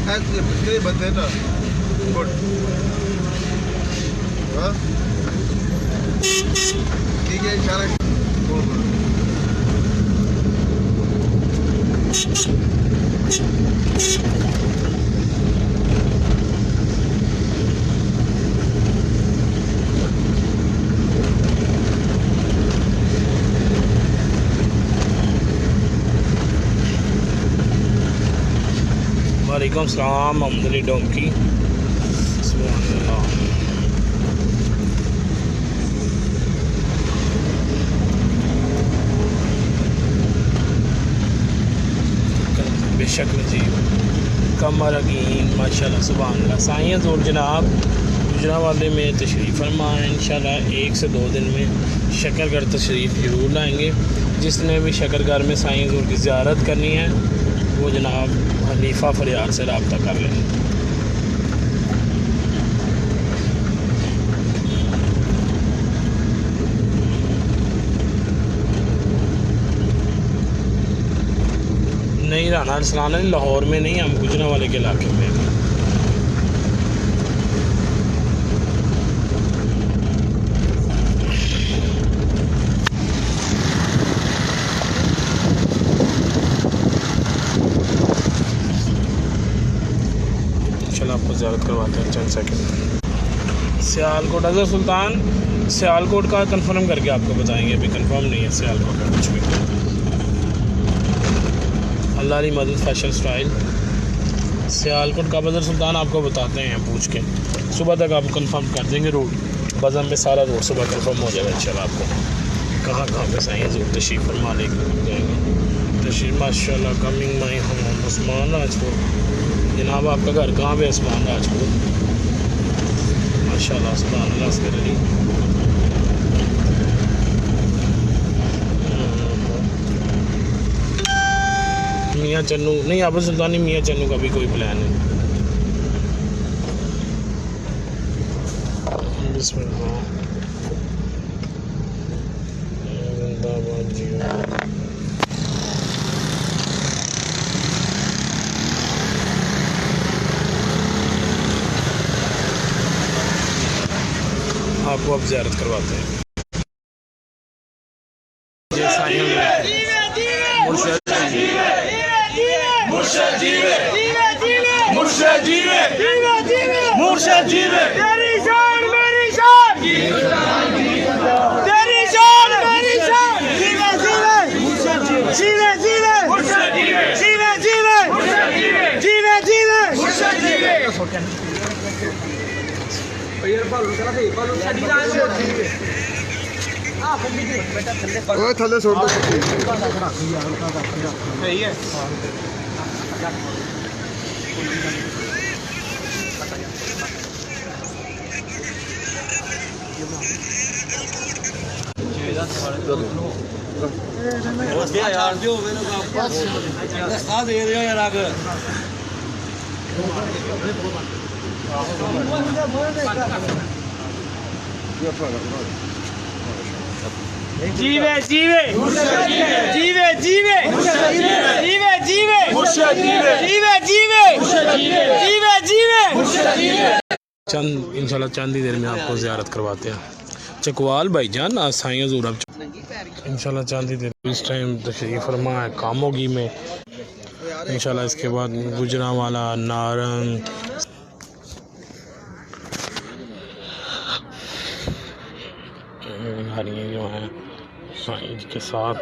कितने बंदे ना गुड हाँ ठीक है इशारा वालेकुम सलाम अमदली डोंकी बेशक नजीब कमर अगीन माशाल्लाह सुभान अल्लाह साइंस और जनाब गुजरावाले में तशरीफ़ फरमा इंशाल्लाह 1 से 2 दिन में शकरगढ़ तशरीफ़ ज़रूर लाएंगे। जिसने भी शकरगढ़ में साइंस और की ज़ियारत करनी है वो जनाब हनीफा फरियाद से रब्ता कर लें। नहीं राना सलाना लाहौर में नहीं, हम गुजरावाले के इलाके में। चलो आपको ज़ियारत करवाते हैं चंद सेकंड। सियालकोट अजहर सुल्तान सियालकोट का कंफर्म करके आपको बताएंगे, अभी कंफर्म नहीं है सियालकोट का कुछ भी। अल्लाह अली मदद फैशन स्टाइल सियालकोट का बज़र सुल्तान आपको बताते हैं पूछ के, सुबह तक आप कंफर्म कर देंगे। रोड बज़म में सारा रोड सुबह कंफर्म हो जाएगा इंशाल्लाह। आपको कहाँ पे सही ज़रूर तशरीफ़ फरमा लेंगे तशरीफ़ माशाल्लाह। Coming my home Usman Rajput जनाब, आपका घर कहाँ पे? उस्मान राजपूत माशाल्लाह सुभान अल्लाह से रही। मियाँ चन्नू नहीं, आबू सुल्तानी मियाँ चन्नू का भी कोई प्लान है। बिस्मिल्लाह जिंदाबाद जी। आपको अब ज़ियारत करवाते हैं। मुर्शद जीवे तेरी शान मेरी शान, तेरी शान मेरी शान। जीवे जीवे जीवे जीवे मुर्शद जीवे जीवे जीवे जीवे जीवे मुर्शद जीवे। ओए थल्ले छोड़ दो सही है। यार जो आ दे रहे हो यार आगे जीवे जीवे जीवे जीवे जीवे जीवे जीवे जीवे जीवे। चंद इंशाल्लाह चंद ही देर में आपको ज़ियारत करवाते हैं। चकवाल भाईजान आसाइयाँ ज़रूर आप इंशाल्लाह चंद ही देर इस टाइम तशरीफ़ फरमा है कामोगी में इंशाल्लाह। इसके बाद गुजरांवाला नारंग हरियाँ जो हैं साइंस के साथ।